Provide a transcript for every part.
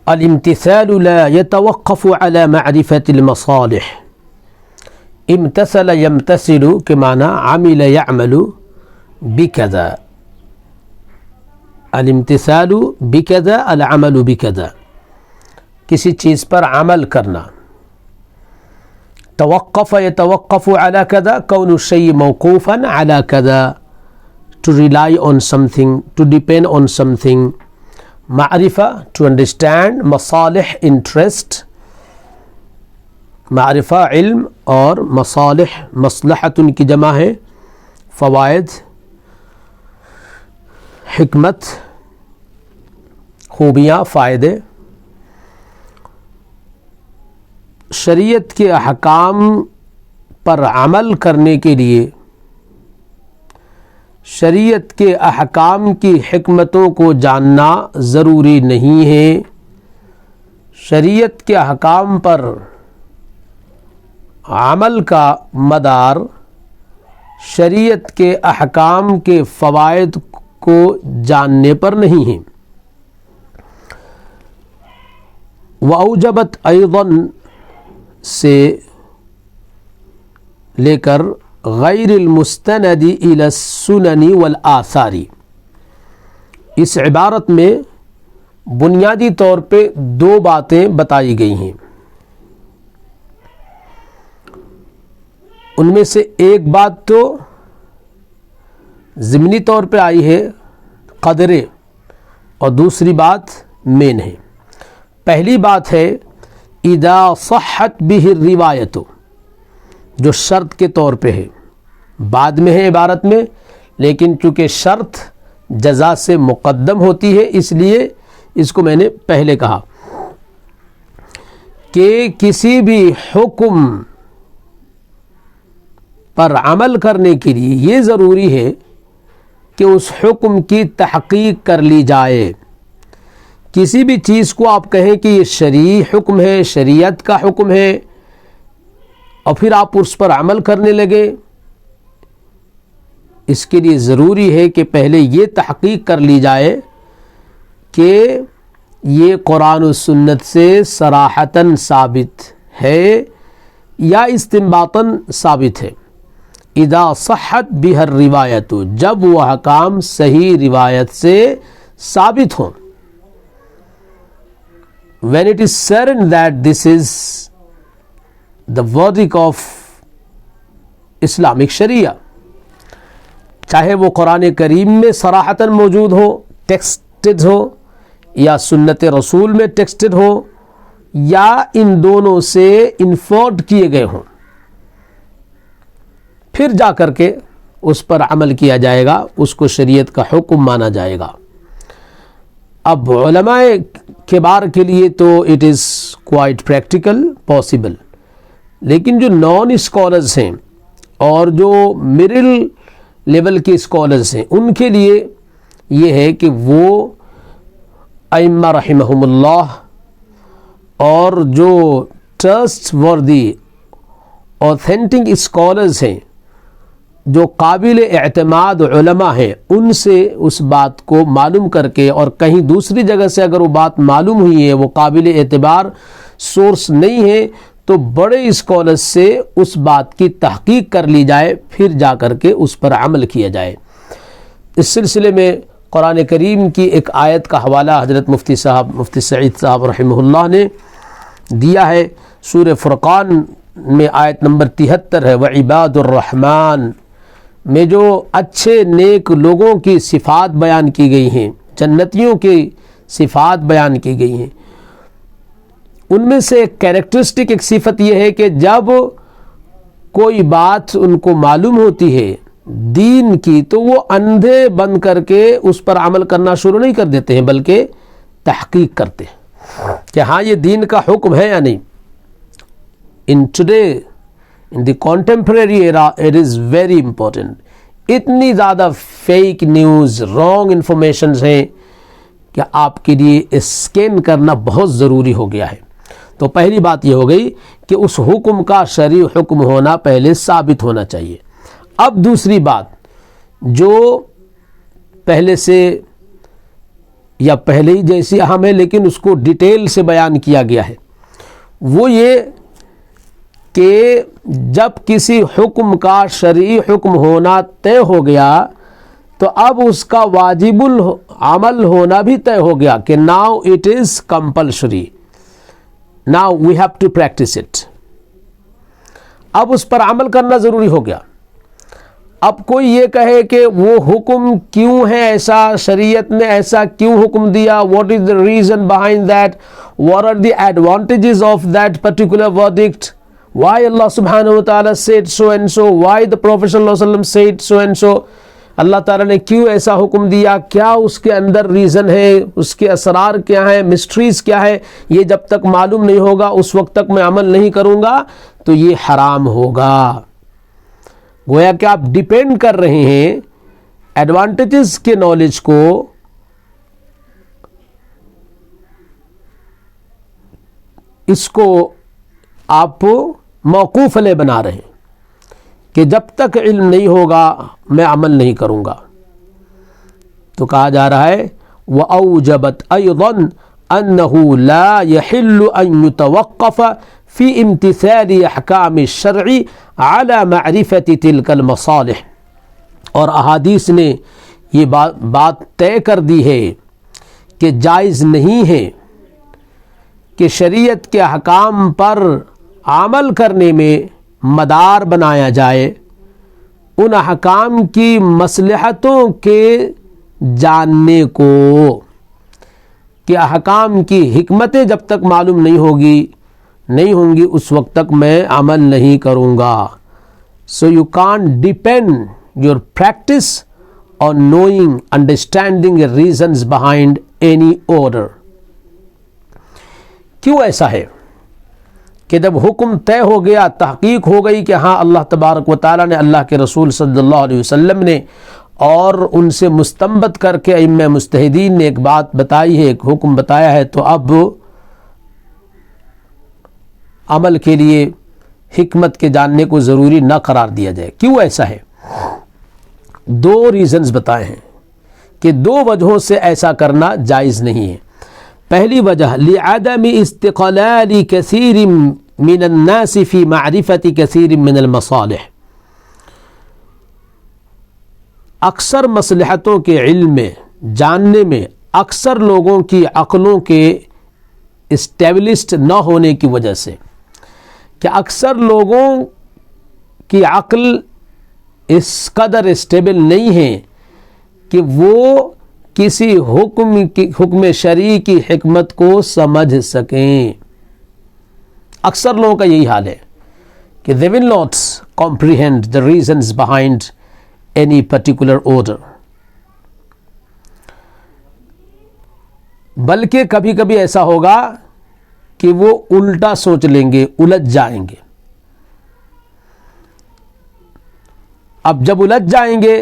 الامتثال لا يتوقف على معرفة المصالح. امتثل يمتثل کے معنی عمل يعمل بكذا. الامتثال بكذا العمل بكذا، کسی چیز پر عمل کرنا. توقف يتوقف على كذا، كون الشيء موقوفا على كذا، to rely on something, to depend on something. معرفہ to understand، masala interest، معرفہ علم، اور مصالح مصلحت کی جمع ہے، فوائد، حکمت، خوبیاں، فائدے. شریعت کے احکام پر عمل کرنے کے لیے شریعت کے احکام کی حکمتوں کو جاننا ضروری نہیں ہے. شریعت کے احکام پر عمل کا مدار شریعت کے احکام کے فوائد کو جاننے پر نہیں ہے. وَأَوْجَبَتْ أَيْضًا سے لے کر غیر المستند الی السنن والآثار، اس عبارت میں بنیادی طور پہ دو باتیں بتائی گئی ہیں. ان میں سے ایک بات تو ضمنی طور پہ آئی ہے، قدرے، اور دوسری بات مین ہے. پہلی بات ہے اذا صحت به الروایت، جو شرط کے طور پہ ہے، بعد میں ہے عبارت میں، لیکن چونکہ شرط جزا سے مقدم ہوتی ہے اس لیے اس کو میں نے پہلے کہا کہ کسی بھی حکم پر عمل کرنے کے لیے یہ ضروری ہے کہ اس حکم کی تحقیق کر لی جائے. کسی بھی چیز کو آپ کہیں کہ یہ شرعی حکم ہے، شریعت کا حکم ہے، اور پھر آپ اس پر عمل کرنے لگے، اس کے لیے ضروری ہے کہ پہلے یہ تحقیق کر لی جائے کہ یہ قرآن و سنت سے صراحتاً ثابت ہے یا استنباطاً ثابت ہے. اذا صحت بہ الروایت، جب وہ احکام صحیح روایت سے ثابت ہوں. when it is certain that this is the verdict of Islamic Sharia، چاہے وہ قرآن کریم میں صراحتاً موجود ہو، ٹیکسٹڈ ہو، یا سنت رسول میں ٹیکسٹڈ ہو، یا ان دونوں سے انفورڈ کیے گئے ہوں، پھر جا کر کے اس پر عمل کیا جائے گا، اس کو شریعت کا حکم مانا جائے گا. اب علماء کبار کے لیے تو it is quite practical possible, لیکن جو نان اسکالرز ہیں اور جو مڈل لیول کے اسکالرز ہیں ان کے لیے یہ ہے کہ وہ ائمہ رحمہم اللہ اور جو ٹرسٹ وردی اوتھینٹک اسکالرز ہیں، جو قابل اعتماد علماء ہیں، ان سے اس بات کو معلوم کر کے، اور کہیں دوسری جگہ سے اگر وہ بات معلوم ہوئی ہے، وہ قابل اعتبار سورس نہیں ہے، تو بڑے اسکالرز سے اس بات کی تحقیق کر لی جائے، پھر جا کر کے اس پر عمل کیا جائے. اس سلسلے میں قرآن کریم کی ایک آیت کا حوالہ حضرت مفتی سعید صاحب رحمہ اللہ نے دیا ہے. سورہ فرقان میں آیت نمبر 73 ہے، وعباد الرحمن میں جو اچھے نیک لوگوں کی صفات بیان کی گئی ہیں، جنتیوں کی صفات بیان کی گئی ہیں. ان میں سے ایک کیریکٹرسٹک، ایک صفت یہ ہے کہ جب کوئی بات ان کو معلوم ہوتی ہے دین کی، تو وہ اندھے بن کر کے اس پر عمل کرنا شروع نہیں کر دیتے ہیں، بلکہ تحقیق کرتے ہیں کہ ہاں یہ دین کا حکم ہے یا نہیں. In today, in the contemporary era, it is very important. اتنی زیادہ فیک نیوز، رانگ انفارمیشنز ہیں کہ آپ کے لیے اسکین کرنا بہت ضروری ہو گیا ہے. تو پہلی بات یہ ہو گئی کہ اس حکم کا شرعی حکم ہونا پہلے ثابت ہونا چاہیے. اب دوسری بات جو پہلے سے یا پہلے ہی جیسی اہم ہے لیکن اس کو ڈیٹیل سے بیان کیا گیا ہے، وہ یہ کہ جب کسی حکم کا شرعی حکم ہونا طے ہو گیا تو اب اس کا واجب العمل ہونا بھی طے ہو گیا کہ now it is compulsory, now we have to practice it, اب اس پر عمل کرنا ضروری ہو گیا۔ اب کوئی یہ کہے کہ وہ حکم کیوں ہے ایسا، شریعت نے ایسا کیوں حکم دیا، what is the reason behind that, what are the advantages of that particular verdict, why Allah subhanahu wa ta'ala said so and so, why the Prophet sallallahu alaihi wasallam said so and so، اللہ تعالیٰ نے کیوں ایسا حکم دیا، کیا اس کے اندر reason ہے، اس کے اسرار کیا ہیں، مسٹریز کیا ہے، یہ جب تک معلوم نہیں ہوگا اس وقت تک میں عمل نہیں کروں گا تو یہ حرام ہوگا۔ گویا کہ آپ ڈیپینڈ کر رہے ہیں ایڈوانٹیجز کے نالج کو اس کو آپ موقوف علیہ بنا رہے ہیں کہ جب تک علم نہیں ہوگا میں عمل نہیں کروں گا۔ تو کہا جا رہا ہے وَأَوْجَبَتْ أَيْضًا أَنَّهُ لَا يَحِلُّ أَن يُتَوَقَّفَ فِي امتثال احکام الشرع على معرفة تلك المصالح، اور احادیث نے یہ بات طے کر دی ہے کہ جائز نہیں ہے کہ شریعت کے احکام پر عمل کرنے میں مدار بنایا جائے ان احکام کی مصلحتوں کے جاننے کو، کہ احکام کی حکمتیں جب تک معلوم نہیں ہوں گی اس وقت تک میں عمل نہیں کروں گا۔ So you can't depend your practice on knowing, understanding the reasons behind any order۔ کیوں ایسا ہے کہ جب حکم طے ہو گیا، تحقیق ہو گئی کہ ہاں اللہ تبارک و تعالیٰ نے، اللہ کے رسول صلی اللہ علیہ وسلم نے اور ان سے مستنبط کر کے ائمہ مجتہدین نے ایک بات بتائی ہے، ایک حکم بتایا ہے، تو اب عمل کے لیے حکمت کے جاننے کو ضروری نہ قرار دیا جائے۔ کیوں ایسا ہے؟ دو ریزنز بتائے ہیں کہ دو وجہوں سے ایسا کرنا جائز نہیں ہے۔ پہلی وجہ لعدم استقلال کثیر من الناس فی معرفت کثیر من المصالح، اکثر مصلحتوں کے علم میں، جاننے میں اکثر لوگوں کی عقلوں کے اسٹیبلشڈ نہ ہونے کی وجہ سے، کہ اکثر لوگوں کی عقل اس قدر اسٹیبل نہیں ہے کہ وہ کسی حکم شرعی کی حکمت کو سمجھ سکیں۔ اکثر لوگوں کا یہی حال ہے کہ they will not comprehend the reasons behind any particular order، بلکہ کبھی کبھی ایسا ہوگا کہ وہ الٹا سوچ لیں گے، الجھ جائیں گے۔ اب جب الجھ جائیں گے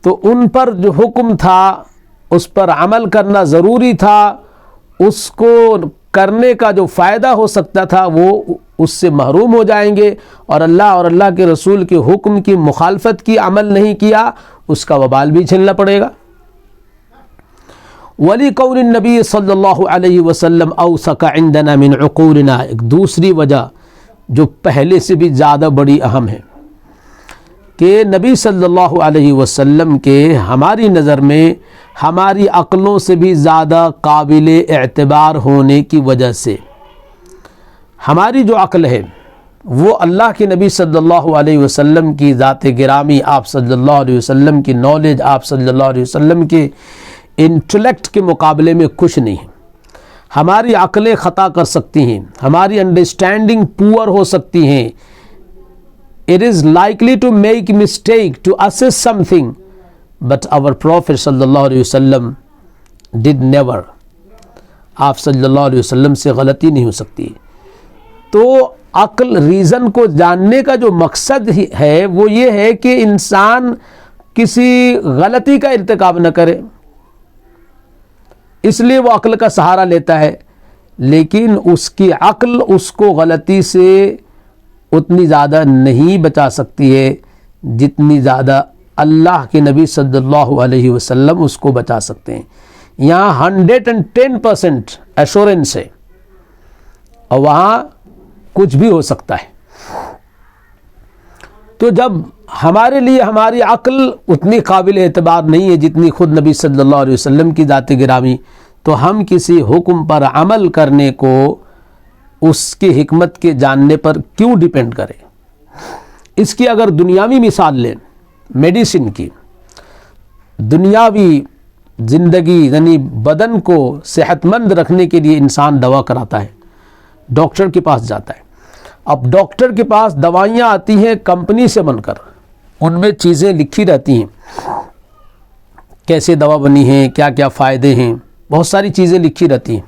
تو ان پر جو حکم تھا اس پر عمل کرنا ضروری تھا، اس کو کرنے کا جو فائدہ ہو سکتا تھا وہ اس سے محروم ہو جائیں گے، اور اللہ کے رسول کے حکم کی مخالفت کی، عمل نہیں کیا، اس کا وبال بھی جھیلنا پڑے گا۔ وَلِقَوْلِ النَّبِيِّ صلی اللہ علیہ وسلم أَوْثَقَ عِنْدَنَا مِنْ عُقُولِنَا، ایک دوسری وجہ جو پہلے سے بھی زیادہ بڑی اہم ہے کہ نبی صلی اللہ علیہ وسلم کے ہماری نظر میں ہماری عقلوں سے بھی زیادہ قابل اعتبار ہونے کی وجہ سے، ہماری جو عقل ہے وہ اللہ کے نبی صلی اللہ علیہ وسلم کی ذات گرامی، آپ صلی اللہ علیہ وسلم کی نالج، آپ صلی اللہ علیہ وسلم کے انٹلیکٹ کے مقابلے میں کچھ نہیں ہے۔ ہماری عقلیں خطا کر سکتی ہیں، ہماری انڈرسٹینڈنگ پور ہو سکتی ہیں، it is likely to make mistake to assess something, but our Prophet صلی اللہ علیہ وسلم did never، آپ صلی اللہ علیہ وسلم سے غلطی نہیں ہو سکتی۔ تو عقل، ریزن کو جاننے کا جو مقصد ہے وہ یہ ہے کہ انسان کسی غلطی کا ارتکاب نہ کرے، اس لیے وہ عقل کا سہارا لیتا ہے، لیکن اس کی عقل اس کو غلطی سے اتنی زیادہ نہیں بچا سکتی ہے جتنی زیادہ اللہ کے نبی صلی اللہ علیہ وسلم اس کو بچا سکتے ہیں۔ یہاں 110% ایشورنس ہے اور وہاں کچھ بھی ہو سکتا ہے. تو جب ہمارے لیے ہماری عقل اتنی قابل اعتبار نہیں ہے جتنی خود نبی صلی اللہ علیہ وسلم کی ذات گرامی، تو ہم کسی حکم پر عمل کرنے کو اس کی حکمت کے جاننے پر کیوں ڈیپینڈ کریں. اس کی اگر دنیاوی مثال لیں، میڈیسن کی، دنیاوی زندگی یعنی بدن کو صحت مند رکھنے کے لیے انسان دوا کراتا ہے، ڈاکٹر کے پاس جاتا ہے. اب ڈاکٹر کے پاس دوائیاں آتی ہیں کمپنی سے بن کر، ان میں چیزیں لکھی رہتی ہیں، کیسے دوا بنی ہیں، کیا کیا فائدے ہیں، بہت ساری چیزیں لکھی رہتی ہیں.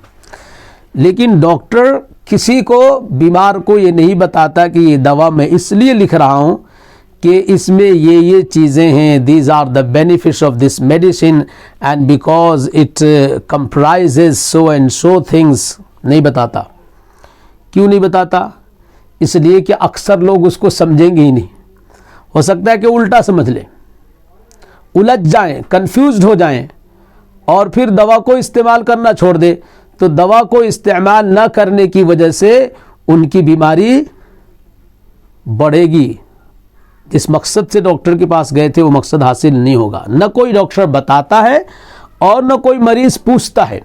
لیکن ڈاکٹر کسی کو، بیمار کو یہ نہیں بتاتا کہ یہ دوا میں اس لیے لکھ رہا ہوں کہ اس میں یہ چیزیں ہیں، these are the benefits of this medicine and because it comprises so and so things. نہیں بتاتا. کیوں نہیں بتاتا؟ اس لیے کہ اکثر لوگ اس کو سمجھیں گے ہی نہیں. ہو سکتا ہے کہ الٹا سمجھ لیں، الجھ جائیں، کنفیوزڈ ہو جائیں اور پھر دوا کو استعمال کرنا چھوڑ دے. تو دوا کو استعمال نہ کرنے کی وجہ سے ان کی بیماری بڑھے گی. جس مقصد سے ڈاکٹر کے پاس گئے تھے وہ مقصد حاصل نہیں ہوگا. نہ کوئی ڈاکٹر بتاتا ہے اور نہ کوئی مریض پوچھتا ہے.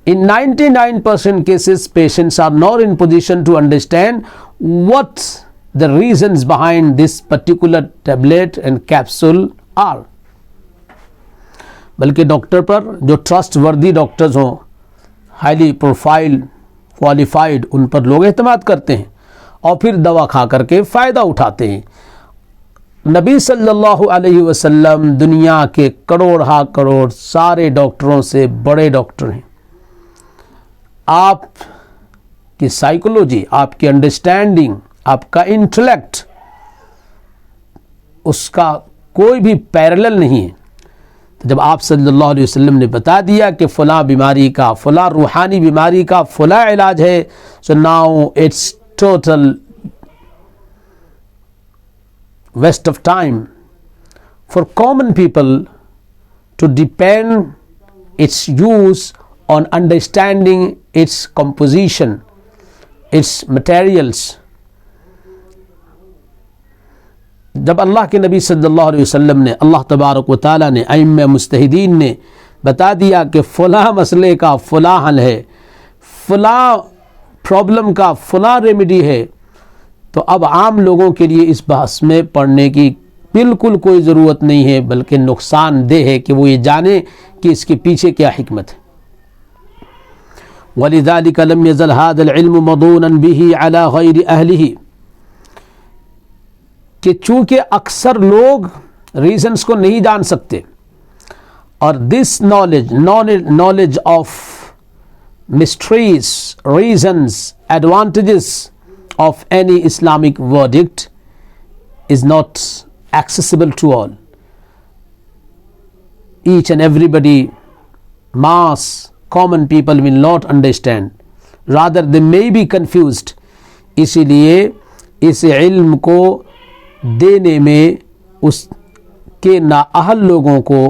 In 99% cases, patients are not in position to understand what the reasons behind this particular tablet and capsule are. بلکہ ڈاکٹر پر جو ٹرسٹ وردی ڈاکٹرز ہوں، ہائیلی پروفائل کوالیفائڈ، ان پر لوگ اعتماد کرتے ہیں اور پھر دوا کھا کر کے فائدہ اٹھاتے ہیں. نبی صلی اللہ علیہ وسلم دنیا کے کروڑ ہا کروڑ سارے ڈاکٹروں سے بڑے ڈاکٹر ہیں. آپ کی سائیکولوجی، آپ کی انڈرسٹینڈنگ، آپ کا انٹلیکٹ، اس کا کوئی بھی پیرلل نہیں ہے. جب آپ صلی اللہ علیہ وسلم نے بتا دیا کہ فلاں بیماری کا، فلاں روحانی بیماری کا فلاں علاج ہے، so now it's total waste of time for common people to depend its use on understanding its composition, its materials. جب اللہ کے نبی صلی اللہ علیہ وسلم نے، اللہ تبارک و تعالیٰ نے، ائمہ مجتہدین نے بتا دیا کہ فلاں مسئلے کا فلاں حل ہے، فلاں پرابلم کا فلاں ریمیڈی ہے، تو اب عام لوگوں کے لیے اس بحث میں پڑھنے کی بالکل کوئی ضرورت نہیں ہے، بلکہ نقصان دہ ہے کہ وہ یہ جانے کہ اس کے پیچھے کیا حکمت ہے. وَلِذَلِكَ لَمْ يَزَلْ هَذَا الْعِلْمُ مَضُونًا بِهِ عَلَى غَيْرِ أَهْلِهِ، کہ چونکہ اکثر لوگ ریزنز کو نہیں جان سکتے، اور this knowledge of mysteries, reasons, advantages of any Islamic verdict is not accessible to all. Each and everybody, mass, common people will not understand. Rather they may be confused. اسی لیے اس علم کو دینے میں اس کے نااہل لوگوں کو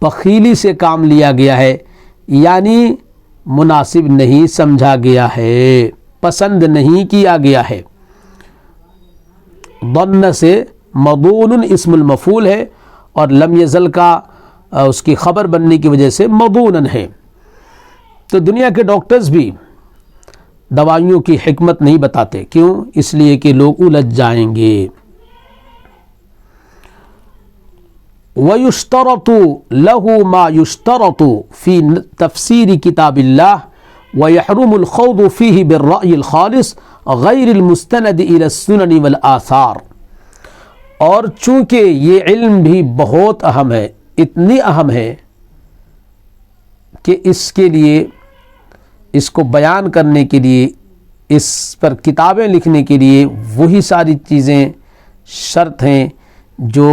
بخیلی سے کام لیا گیا ہے، یعنی مناسب نہیں سمجھا گیا ہے، پسند نہیں کیا گیا ہے. ظن سے مضون اسم المفعول ہے اور لم یزل کا اس کی خبر بننے کی وجہ سے مضونن ہے. تو دنیا کے ڈاکٹرز بھی دوائیوں کی حکمت نہیں بتاتے. کیوں؟ اس لیے کہ لوگ الجھ جائیں گے. وَيُشْتَرَطُ لَهُ مَا يُشْتَرَطُ فِي تَفْسِيرِ كِتَابِ اللَّهِ وَيَحْرُمُ الْخَوْضُ فِيهِ بِالرَّأْيِ الْخَالِصِ غَيْرِ الْمُسْتَنَدِ إِلَى السُّنَنِ وَالْآثَارِ. اور چونکہ یہ علم بھی بہت اہم ہے، اتنی اہم ہے کہ اس کے لیے، اس کو بیان کرنے کے لیے، اس پر کتابیں لکھنے کے لیے وہی ساری چیزیں شرط ہیں جو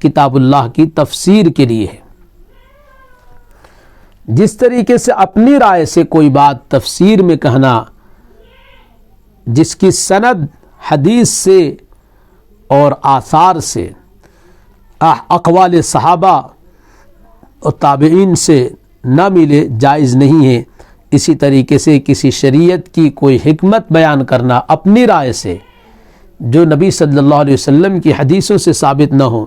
کتاب اللہ کی تفسیر کے لیے ہے. جس طریقے سے اپنی رائے سے کوئی بات تفسیر میں کہنا، جس کی سند حدیث سے اور آثار سے، اقوال صحابہ اور تابعین سے نہ ملے جائز نہیں ہے۔ اسی طریقے سے کسی شریعت کی کوئی حکمت بیان کرنا اپنی رائے سے جو نبی صلی اللہ علیہ وسلم کی حدیثوں سے ثابت نہ ہو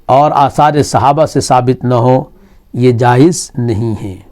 اور آثار صحابہ سے ثابت نہ ہو، یہ جائز نہیں ہے۔